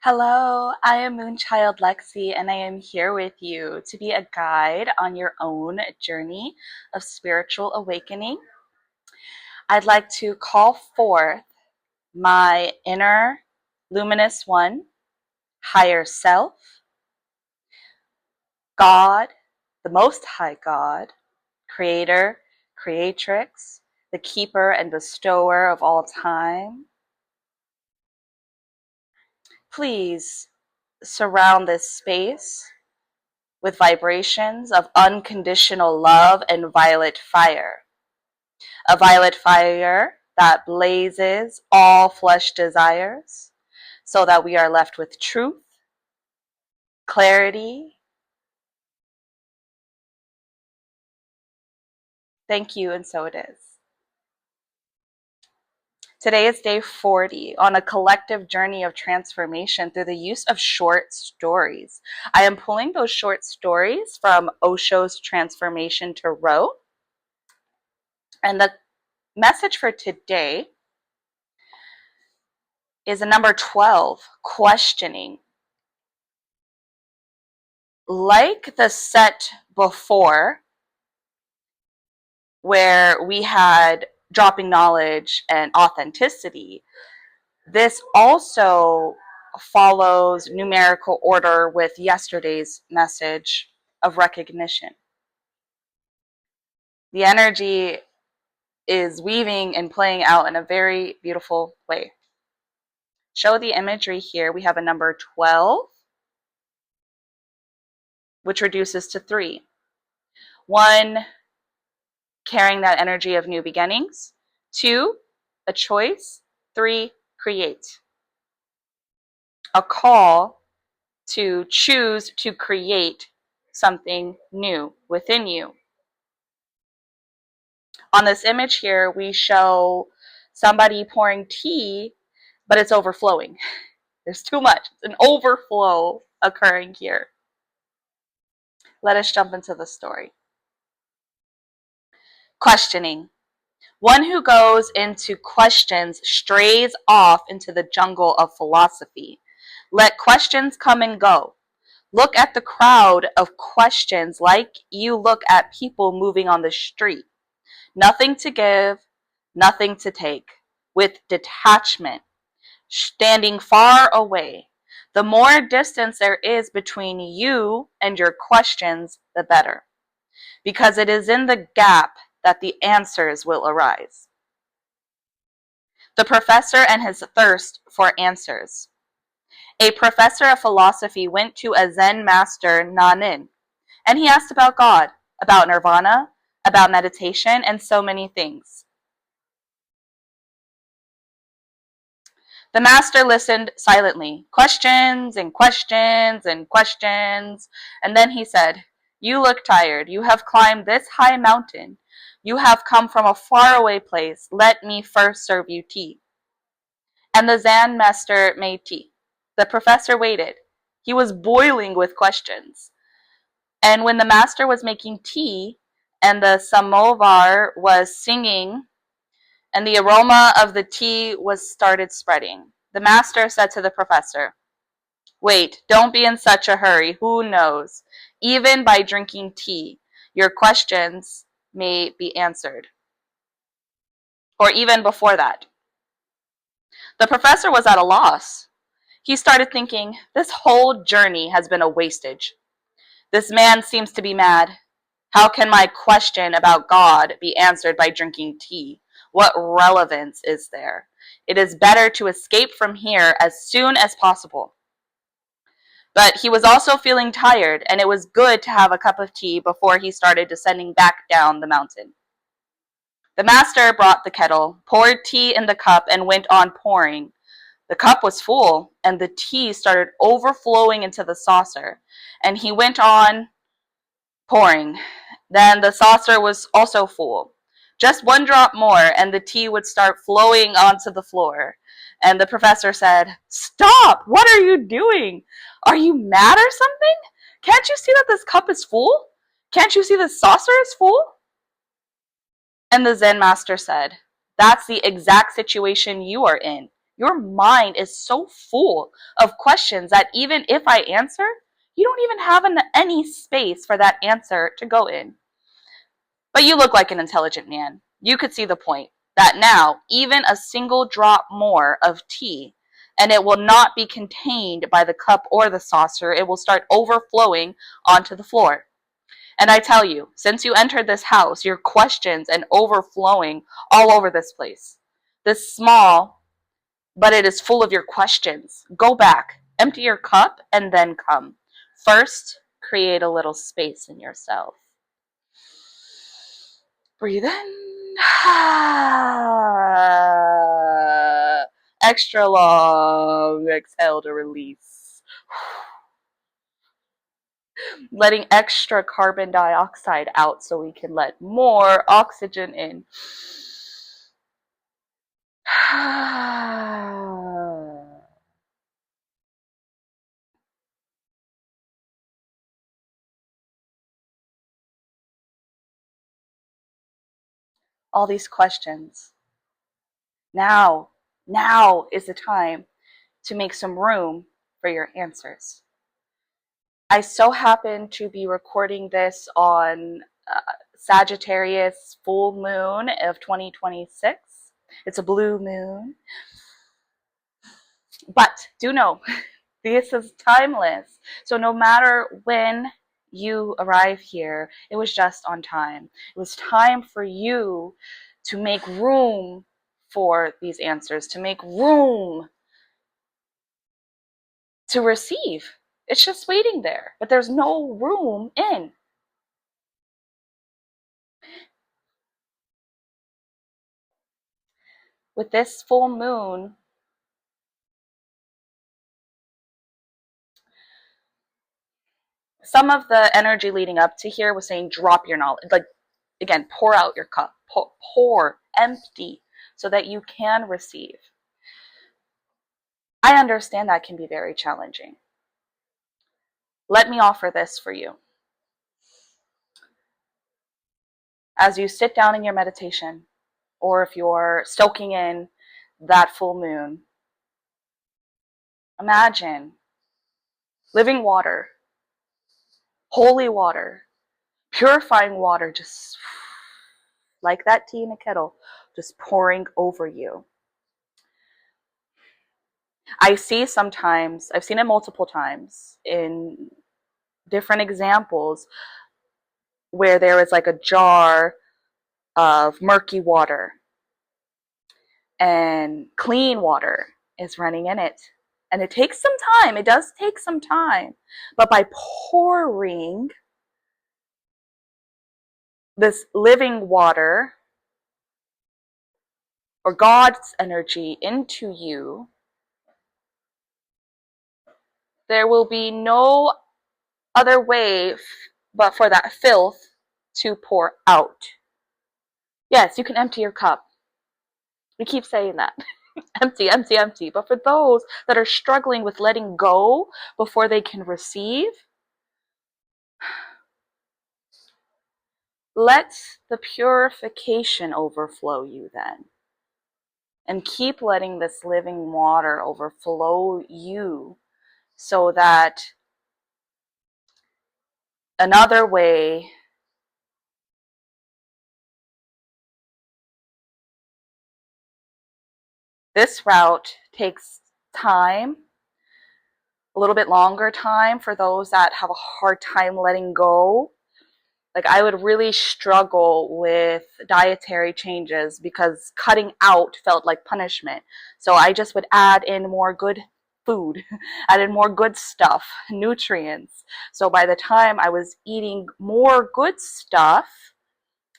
Hello, I am Moonchildlexi, and I am here with you to be a guide on your own journey of spiritual awakening. I'd like to call forth my inner luminous one, higher self, God, the Most High God, Creator, Creatrix, the keeper and bestower of all time. Please surround this space with vibrations of unconditional love and violet fire. A violet fire that blazes all flesh desires so that we are left with truth, clarity. Thank you, and so it is. Today is day 40 on a collective journey of transformation through the use of short stories. I am pulling those short stories from Osho's Transformation to Row. And the message for today is a number 12, questioning. Like the set before, where we had dropping knowledge and authenticity, this also follows numerical order with yesterday's message of recognition. The energy is weaving and playing out in a very beautiful way. Show the imagery here. We have a number 12, which reduces to 3. 1, carrying that energy of new beginnings. 2, a choice. 3, create. A call to choose to create something new within you. On this image here, we show somebody pouring tea, but it's overflowing. There's too much. It's an overflow occurring here. Let us jump into the story. Questioning. One who goes into questions strays off into the jungle of philosophy. Let questions come and go. Look at the crowd of questions like you look at people moving on the street. Nothing to give, nothing to take, with detachment, standing far away. The more distance there is between you and your questions, the better, because it is in the gap that the answers will arise. The professor and his thirst for answers. A professor of philosophy went to a Zen master, Nanin, and he asked about God, about nirvana, about meditation, and so many things. The master listened silently, questions and questions and questions, and then he said, "You look tired. You have climbed this high mountain. You have come from a faraway place. Let me first serve you tea." And the Zen master made tea. The professor waited. He was boiling with questions. And when the master was making tea and the samovar was singing and the aroma of the tea was started spreading, the master said to the professor, "Wait, don't be in such a hurry. Who knows? Even by drinking tea, your questions may be answered." Or even before that. The professor was at a loss. He started thinking, this whole journey has been a wastage. This man seems to be mad. How can my question about God be answered by drinking tea? What relevance is there? It is better to escape from here as soon as possible. But he was also feeling tired, and it was good to have a cup of tea before he started descending back down the mountain. The master brought the kettle, poured tea in the cup, and went on pouring. The cup was full, and the tea started overflowing into the saucer, and he went on pouring. Then the saucer was also full. Just one drop more, and the tea would start flowing onto the floor. And the professor said, "Stop! What are you doing? Are you mad or something? Can't you see that this cup is full? Can't you see the saucer is full?" And the Zen master said, "That's the exact situation you are in. Your mind is so full of questions that even if I answer, you don't even have any space for that answer to go in. But you look like an intelligent man. You could see the point that now, even a single drop more of tea, and it will not be contained by the cup or the saucer, it will start overflowing onto the floor. And I tell you, since you entered this house, your questions and overflowing all over this place. This small, but it is full of your questions. Go back, empty your cup, and then come. First, create a little space in yourself. Breathe in. Extra long. Exhale to release. Letting extra carbon dioxide out so we can let more oxygen in. All these questions. Now is the time to make some room for your answers. I so happen to be recording this on Sagittarius full moon of 2026. It's a blue moon. But do know, this is timeless. So no matter when you arrive here, it was just on time. It was time for you to make room for these answers, to make room to receive. It's just waiting there, but there's no room in. With this full moon, some of the energy leading up to here was saying drop your knowledge, like again, pour out your cup, pour, empty, so that you can receive. I understand that can be very challenging. Let me offer this for you. As you sit down in your meditation, or if you're soaking in that full moon, imagine living water, holy water, purifying water, just like that tea in a kettle, just pouring over you. I see sometimes, I've seen it multiple times in different examples where there is like a jar of murky water and clean water is running in it. And it takes some time. It does take some time. But by pouring this living water or God's energy into you, there will be no other way but for that filth to pour out. Yes, you can empty your cup. We keep saying that. Empty, empty, empty. But for those that are struggling with letting go before they can receive, let the purification overflow you then. And keep letting this living water overflow you so that another way this route takes time, a little bit longer time for those that have a hard time letting go. Like I would really struggle with dietary changes because cutting out felt like punishment. So I just would add in more good food, add in more good stuff, nutrients. So by the time I was eating more good stuff,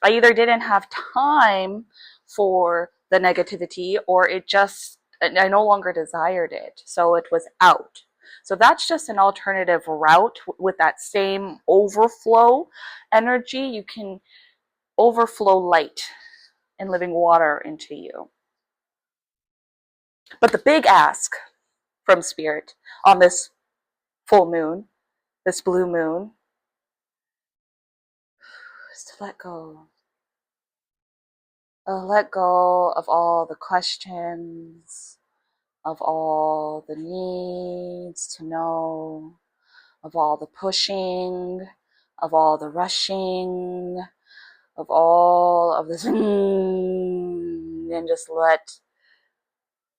I either didn't have time for the negativity or I no longer desired it. So it was out. So that's just an alternative route with that same overflow energy. You can overflow light and living water into you. But the big ask from Spirit on this full moon, this blue moon, is to let go. Let go of all the questions, of all the needs to know, of all the pushing, of all the rushing, of all of this, and just let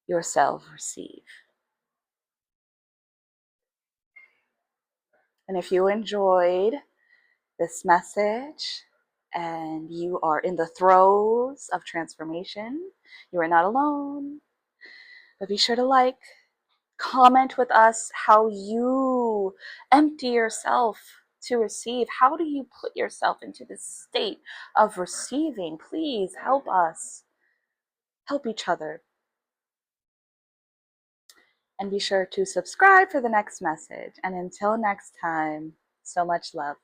yourself receive. And if you enjoyed this message and you are in the throes of transformation, you are not alone. But be sure to comment with us how you empty yourself to receive. How do you put yourself into this state of receiving? Please help us. Help each other. And be sure to subscribe for the next message. And until next time, so much love.